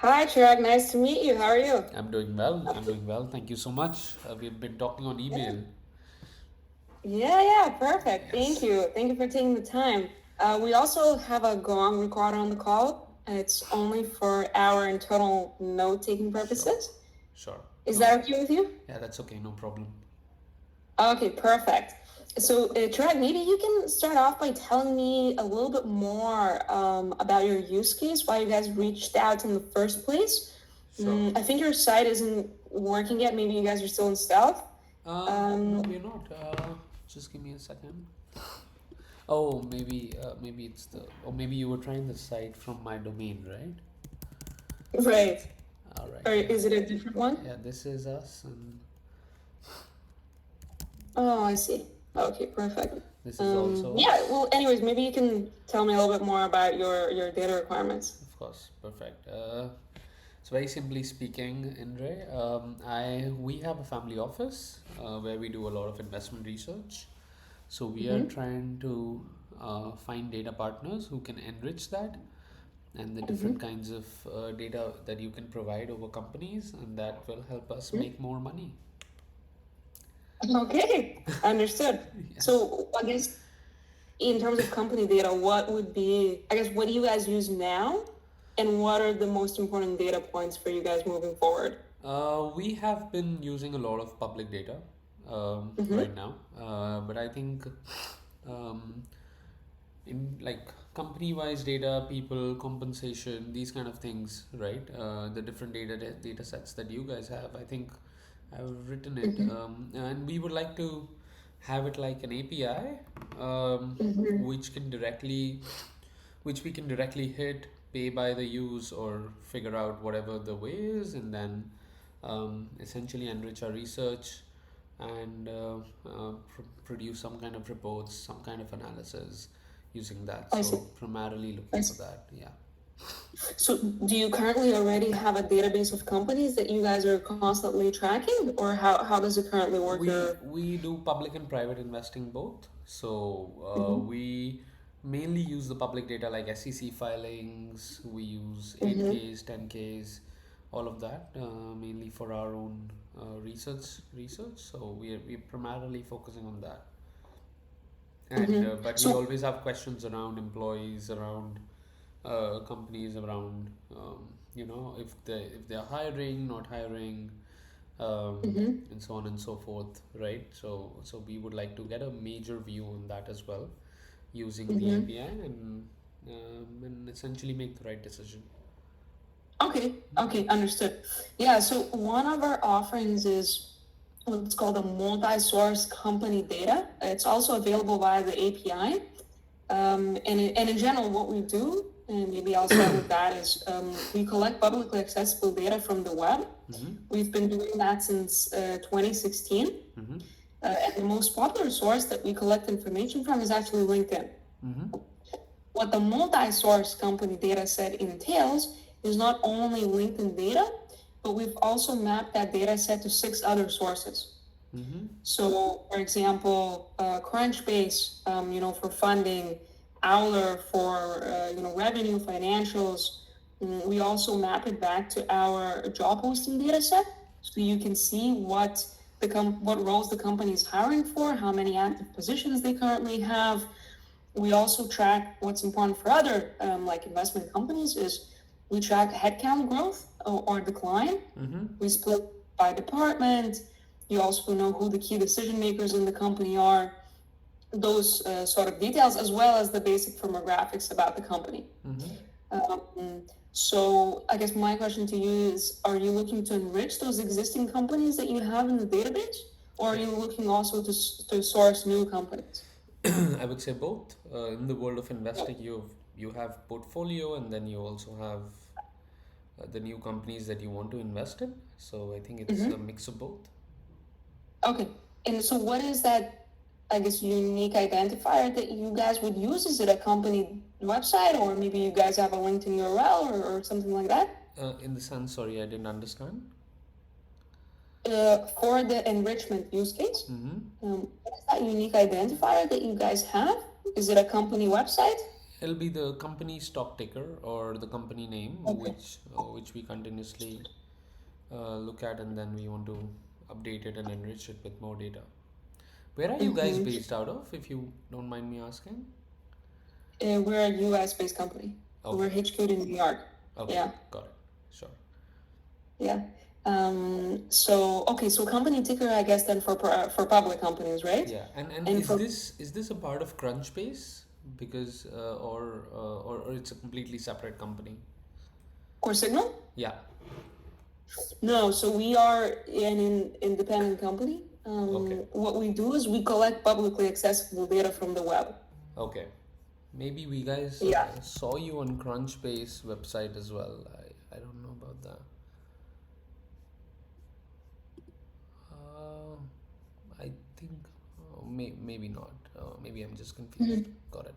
Hi, Chirag. Nice to meet you. How are you? I'm doing well. I'm doing well. Thank you so much. We've been talking on Yeah. email. Yeah, perfect. Thank Yes. you. Thank you for taking the time. We also have a gong recorder on the call. It's only for our internal note-taking Sure. purposes. Sure. Is No. that okay with you? Yeah, that's okay. No problem. Okay, perfect. So, Chirag, maybe you can start off by telling me a little bit more about your use case, why you guys reached out in the first place. Sure. I think your site isn't working yet. Maybe you guys are still in stealth. No, Um, we're not. Just give me a second. Oh, maybe it's or maybe you were trying the site from my domain, right? right. All right. Or Yeah. is it a different one? Yeah. This is us, and Oh, I see. Okay, perfect. this is also Yeah, us. well, anyways, maybe you can tell me a little bit more about your data requirements. Of course. Perfect. So very simply speaking, Indre, I we have a family office where we do a lot of investment research. So we are Mm-hmm. trying to find data partners who can enrich that and the Mm-hmm. different kinds of data that you can provide over companies, and that will help us Mm-hmm. make more money. Okay, understood. Yes. So I guess in terms of company data, what would be, I guess, what do you guys use now? And what are the most important data points for you guys moving forward? We have been using a lot of public data Mm-hmm. right now, but I think um, in like company-wise data, people compensation, these kind of things, right? The different data sets that you guys have, I think I've written it, Mm-hmm. and we would like to have it like an API, Mm-hmm. which can directly, which we can directly hit, pay by the use, or figure out whatever the way is, and then essentially enrich our research and produce some kind of reports, some kind of analysis using that. I see. So primarily looking I for see. that. Yeah. So, do you currently already have a database of companies that you guys are constantly tracking, or how does it currently work? We do public and private investing both. So Mhm. we mainly use the public data like SEC filings. We use Mhm. 8Ks, 10Ks, all of that mainly for our own research. So we're primarily focusing on that. And Mhm. but we So, always have questions around employees, around companies, around if they're hiring, not hiring, mhm. and so on and so forth, right? So we would like to get a major view on that as well, using the Mhm. API, and essentially make the right decision. Okay. Okay. Understood. Yeah. So one of our offerings is what's called a multi-source company data. It's also available via the API. And in general, what we do, and maybe I'll start with that, is we collect publicly accessible data from the web. Mm-hmm. We've been doing that since 2016. Mm-hmm. And the most popular source that we collect information from is actually LinkedIn. Mm-hmm. What the multi-source company data set entails is not only LinkedIn data, but we've also mapped that data set to 6 other sources. Mm-hmm. So, for example, Crunchbase, for funding, Owler for revenue, financials. We also map it back to our job posting data set, so you can see what roles the company is hiring for, how many active positions they currently have. We also track what's important for other like investment companies is we track headcount growth or decline. Mm-hmm. We split by department. You also know who the key decision makers in the company are, those sort of details, as well as the basic firmographics about the company. Mm-hmm. Um, so I guess my question to you is, are you looking to enrich those existing companies that you have in the database, or are Yeah. you looking also to source new companies? I would say both. In the world of investing, you have portfolio, and then you also have the new companies that you want to invest in. So I think it's a Mm-hmm. mix of both. Okay. And so what is that, I guess, unique identifier that you guys would use? Is it a company website, or maybe you guys have a LinkedIn URL or something like that? In the sense, sorry, I didn't understand. For the enrichment use case, Mm-hmm. what is that unique identifier that you guys have? Is it a company website? It'll be the company stock ticker or the company name, Okay. which we continuously look at, and then we want to update it and enrich it with more data. Where are you guys Mm-hmm. based out of, if you don't mind me asking? We're a US-based company. We're Okay, HQ'd in New York. okay, Yeah, got it. Sure. yeah. So okay, so company ticker, I guess then for public companies, right? Yeah, and And for is this a part of Crunchbase? Because or it's a completely separate company? Core Signal? Yeah. No, so we are an independent company. Okay. What we do is we collect publicly accessible data from the web. Okay. Maybe we guys Yeah. saw you on Crunchbase website as well. I don't know about that. Uh, I think maybe not. Maybe I'm just confused. Mhm. Got it.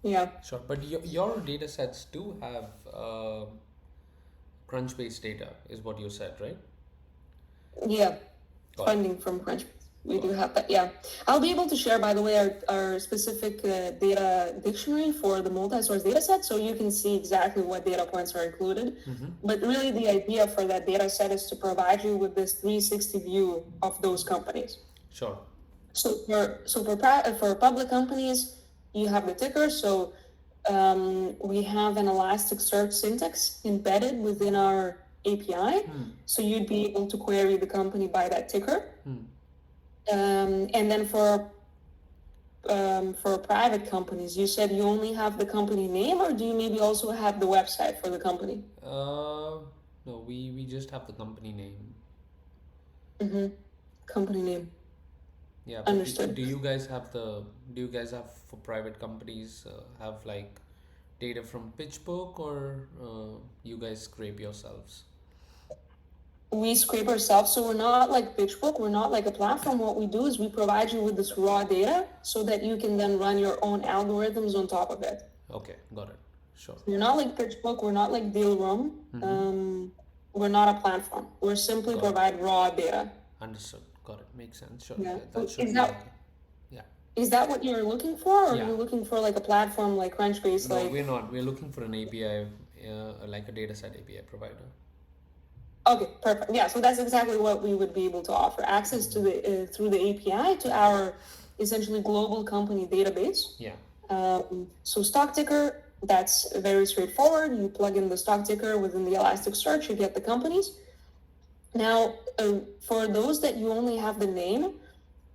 Yeah. Sure. But your data sets do have Crunchbase data, is what you said, right? Yeah. Got it. Funding from Crunchbase. We Got do it. have that. Yeah. I'll be able to share, by the way, our specific data dictionary for the multi-source data set so you can see exactly what data points are included. Mm-hmm. But really, the idea for that data set is to provide you with this 360 view of those companies. Sure. For public companies, you have the ticker. So we have an Elasticsearch syntax embedded within our API. So you'd be able to query the company by that ticker. And then for private companies, you said you only have the company name, or do you maybe also have the website for the company? No, we just have the company name. Mm-hmm. Company name. Yeah, but Understood. do you guys have for private companies have like data from PitchBook, or you guys scrape yourselves? We scrape ourselves, so we're not like PitchBook, we're not like a platform. What we do is we provide you with this raw data so that you can then run your own algorithms on top of it. Okay, got it. Sure. We're not like PitchBook, we're not like Dealroom, we're not a platform. We're simply Got it. provide raw data. Understood. Got it. Makes sense. Sure. Yeah. That should Is be that okay. Yeah. is that what you're looking for, or are Yeah. you looking for like a platform like Crunchbase, No, like? we're not. We're looking for an API, like a dataset API provider. Okay, perfect. Yeah, so that's exactly what we would be able to offer: access to the through the API to our essentially global company database. Yeah. So stock ticker, that's very straightforward. You plug in the stock ticker within the Elasticsearch, you get the companies. Now, for those that you only have the name,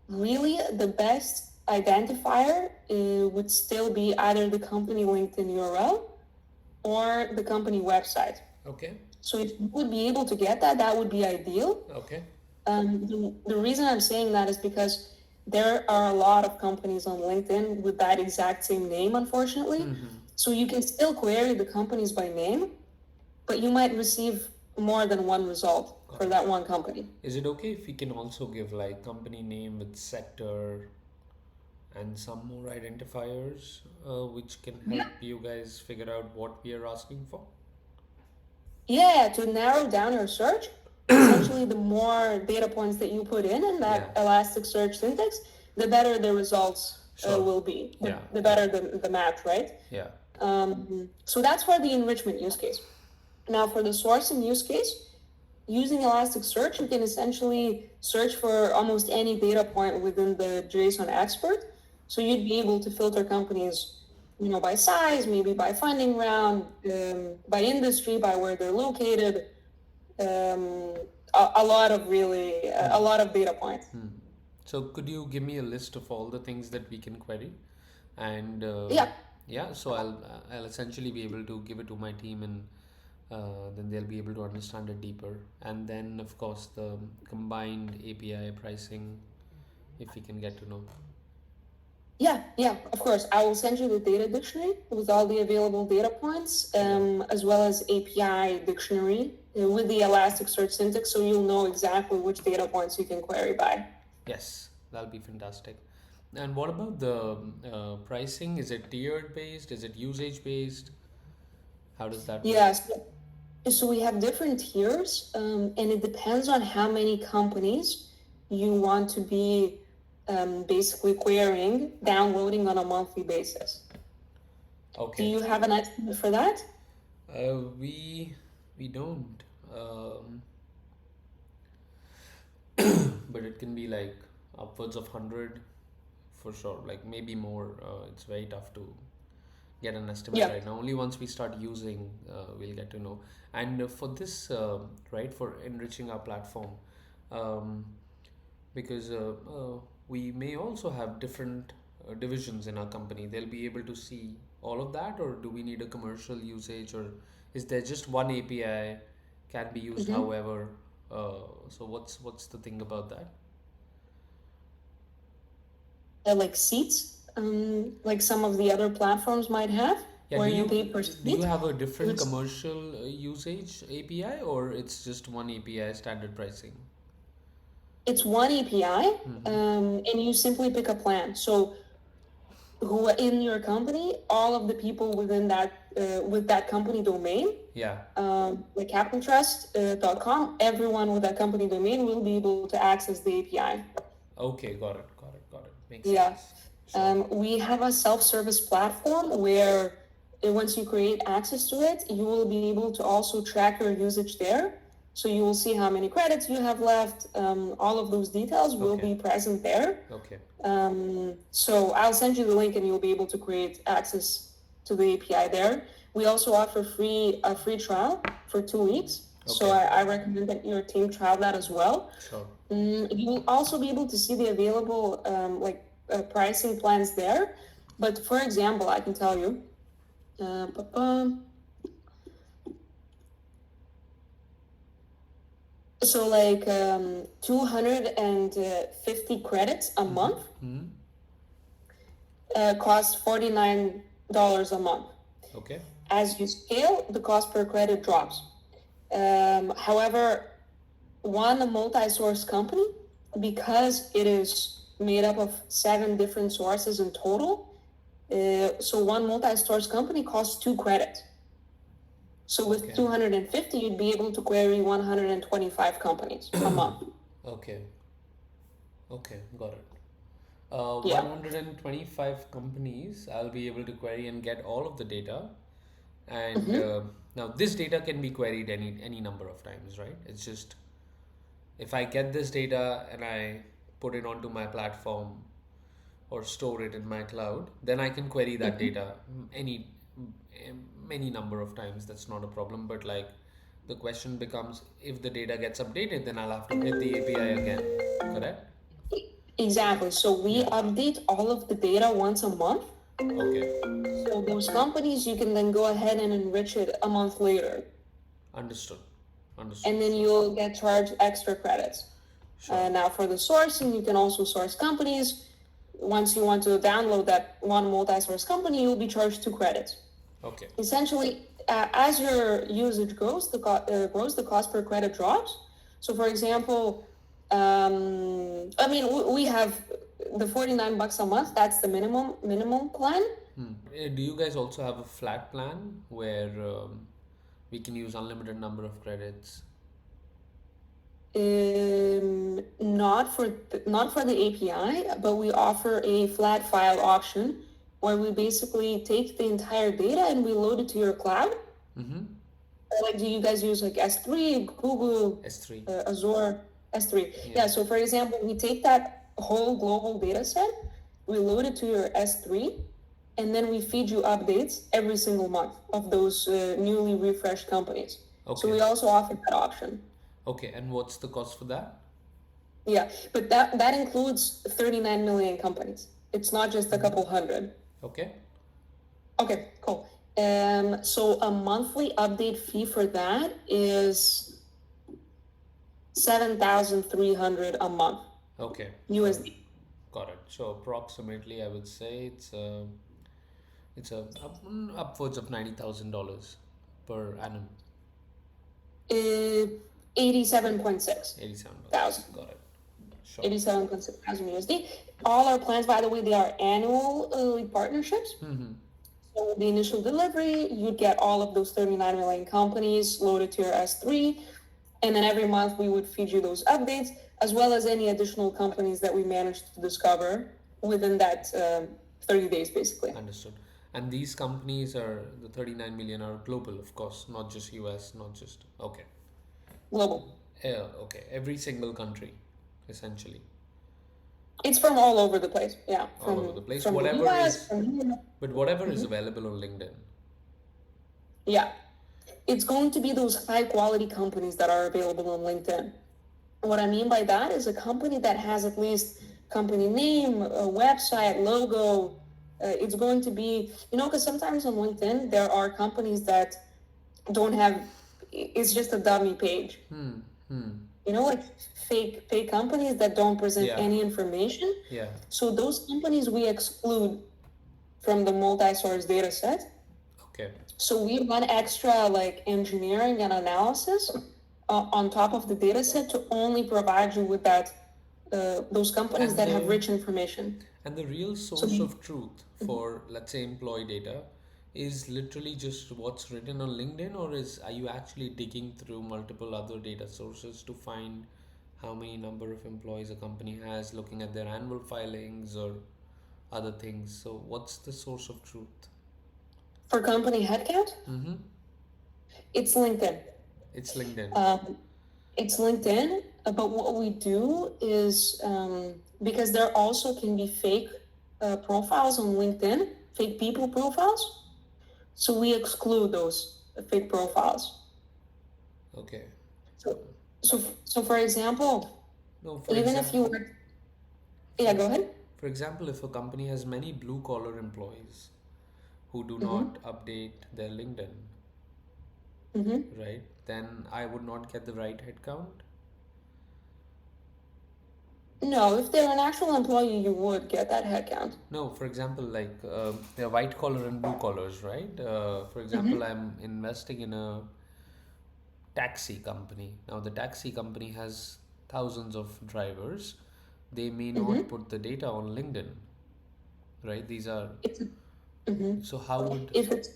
really the best identifier would still be either the company LinkedIn URL or the company website. Okay. So if you would be able to get that, that would be ideal. Okay. The reason I'm saying that is because there are a lot of companies on LinkedIn with that exact same name, unfortunately. So you can still query the companies by name, but you might receive more than one result for that one company. Is it okay if we can also give like company name with sector and some more identifiers, which can help you guys figure out what we are asking for? Yeah, to narrow down your search, essentially the more data points that you put in that Elasticsearch syntax, the better the results will be. The better the match, right? Yeah. So that's for the enrichment use case. Now for the sourcing use case, using Elasticsearch, you can essentially search for almost any data point within the JSON expert. So you'd be able to filter companies, by size, maybe by funding round, by industry, by where they're located. A lot of data points. So could you give me a list of all the things that we can query? And so I'll essentially be able to give it to my team, and then they'll be able to understand it deeper. And then of course the combined API pricing, if we can get to know. Yeah, of course. I will send you the data dictionary with all the available data points, as well as API dictionary with the Elasticsearch syntax, so you'll know exactly which data points you can query by. Yes, that'll be fantastic. And what about the pricing? Is it tiered based? Is it usage based? How does that work? Yes. So we have different tiers, and it depends on how many companies you want to be basically querying, downloading on a monthly basis. Do Okay. you have an estimate for that? We don't. Um, but it can be like upwards of 100 for sure. Like maybe more. It's very tough to get an estimate Yeah. right now. Only once we start using, we'll get to know. And for this, right, for enriching our platform, um, because we may also have different divisions in our company. They'll be able to see all of that, or do we need a commercial usage, or is there just one API can be used Mm-hmm. however? So what's the thing about that? Like seats, like some of the other platforms might have, Yeah, where you pay per do you seat. have a different It's commercial usage API, or it's just one API standard pricing? it's one API, Mm-hmm. and you simply pick a plan. So who in your company, all of the people within that with that company domain, Yeah. like capitaltrust.com, everyone with that company domain will be able to access the API. Okay, got it, got it, got it. Makes Yeah. sense. Sure. We have a self-service platform where once you create access to it, you will be able to also track your usage there. So you will see how many credits you have left. All of those details will Okay, be present there. okay, So I'll send you the link and you'll be able to create access to the API there. We also offer a free trial for 2 weeks. So okay, I recommend that your team trial that as well. sure. You will also be able to see the available pricing plans there. But for example, I can tell you, so like 250 credits a month Mm-hmm. costs $49 a month. Okay, As you scale, the cost per credit drops. However, one multi-source company, because it is made up of 7 different sources in total, so one multi-source company costs 2 credits. So with okay, 250, you'd be able to query 125 companies a month. okay, okay, got it. Yeah. 125 companies I'll be able to query and get all of the data. And Mm-hmm. now this data can be queried any number of times, right? It's just if I get this data and I put it onto my platform or store it in my cloud, then I can query that Mm-hmm. data any number of times. That's not a problem. But like the question becomes, if the data gets updated, then I'll have to hit the API again. Correct? Exactly. So we Yeah. update all of the data once a month. Okay. So those companies, you can then go ahead and enrich it a month later. Understood. Understood. And then Sure. you'll get charged extra credits. Sure. Now for the sourcing, you can also source companies. Once you want to download that one multi-source company, you'll be charged 2 credits. Okay. Essentially, as your usage grows, the cost per credit drops. So, for example, I mean, we have the $49 a month. That's the minimum plan. Do you guys also have a flat plan where we can use unlimited number of credits? Not for the API, but we offer a flat file option where we basically take the entire data and we load it to your cloud. Mm-hmm. Like, do you guys use like S3, Google, S3. Azure, S3? Yeah. Yeah, so for example, we take that whole global data set, we load it to your S3, and then we feed you updates every single month of those newly refreshed companies. So Okay. we also offer that option. Okay. And what's the cost for that? Yeah, but that includes 39 million companies. It's not just a couple hundred. Okay. Okay, cool. So a monthly update fee for that is 7,300 a month Okay. Got it. USD. Got it. So approximately, I would say upwards of $90,000 per annum. 87.6 $87. thousand. Got it. Sure. 87.6 thousand USD. All our plans, by the way, they are annual partnerships. Mm-hmm. So the initial delivery, you'd get all of those 39 million companies loaded to your S3. And then every month we would feed you those updates, as well as any additional companies that we managed to discover within that 30 days, basically. Understood. And these companies are the 39 million are global, of course, not just US, not just. Okay. Global. Yeah, okay. Every single country, essentially, It's from all over the place. Yeah, all over the place. from the Whatever US, is, from Europe. but whatever is available on LinkedIn. Yeah. It's going to be those high quality companies that are available on LinkedIn. What I mean by that is a company that has at least company name, a website, logo. It's going to be, because sometimes on LinkedIn there are companies that don't have. It's just a dummy page. Like fake companies that don't present Yeah, any information. yeah. So those companies we exclude from the multi-source data set. Okay. So we run extra like engineering and analysis on top of the data set to only provide you with that those companies And that have the rich information. and the real So source of truth for, let's say, employee data is literally just what's written on LinkedIn, or are you actually digging through multiple other data sources to find how many number of employees a company has, looking at their annual filings or other things? So what's the source of truth? for company headcount, Mm-hmm. it's LinkedIn. It's LinkedIn. It's LinkedIn, but what we do is because there also can be fake profiles on LinkedIn, fake people profiles. So we exclude those fake profiles. Okay. So, so for example, No, for even if you example, were, for, yeah, go ahead. for example, if a company has many blue collar employees who do Mm-hmm. not update their LinkedIn, Mm-hmm. right? Then I would not get the right headcount. No, if they're an actual employee, you would get that headcount. No, for example, like they're white collar and blue collars, right? For example, Mm-hmm. I'm investing in a taxi company. Now, the taxi company has thousands of drivers. They may not Mm-hmm. put the data on LinkedIn, right? These are, It's mm-hmm. so how would, If it's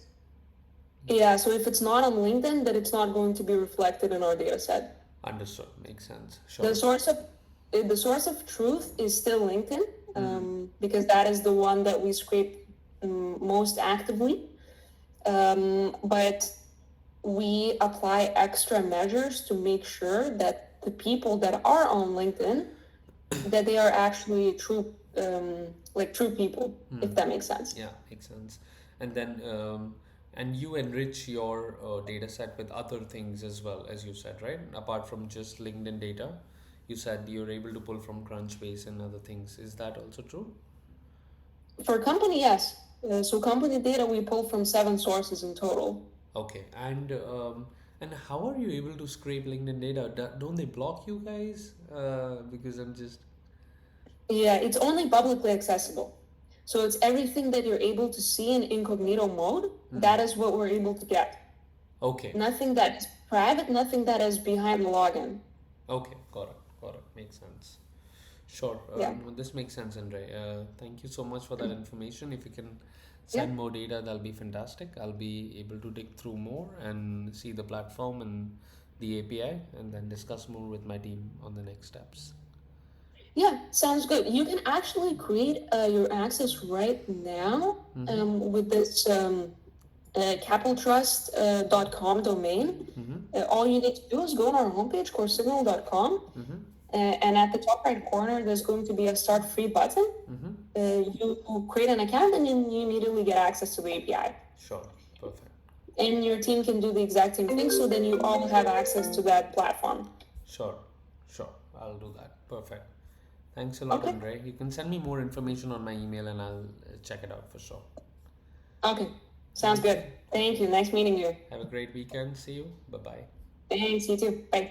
yeah, so if it's not on LinkedIn, then it's not going to be reflected in our data set. understood, makes sense, The sure. source of the source of truth is still LinkedIn, because that is the one that we scrape most actively. But we apply extra measures to make sure that the people that are on LinkedIn, that they are actually true, like true people, if that makes sense. Yeah, makes sense. And then, and you enrich your data set with other things as well, as you said, right? Apart from just LinkedIn data, you said you're able to pull from Crunchbase and other things. Is that also true? For company, yes. So company data we pull from 7 sources in total. Okay. And how are you able to scrape LinkedIn data? Don't they block you guys? Because I'm just Yeah, it's only publicly accessible. So it's everything that you're able to see in incognito mode. That is what we're able to get. okay. Nothing that is private, nothing that is behind the login. Okay, got it. Got it. Makes sense. Sure. Yeah. No, this makes sense, Indre. Thank you so much for that information. If you can Yeah. send more data, that'll be fantastic. I'll be able to dig through more and see the platform and the API and then discuss more with my team on the next steps. Yeah, sounds good. You can actually create your access right now with this capitaltrust.com domain. All you need to do is go on our homepage, coresignal.com, and at the top right corner, there's going to be a start free button. You create an account and then you immediately get access to the API. Sure. Perfect. And your team can do the exact same thing, so then you all have access to that platform. Sure. Sure. I'll do that. Perfect. Thanks a lot, Okay. Andre. You can send me more information on my email and I'll check it out for sure. Okay. Sounds good. Thank you. Nice meeting you. Have a great weekend. See you. Bye bye. Thanks. You too. Bye.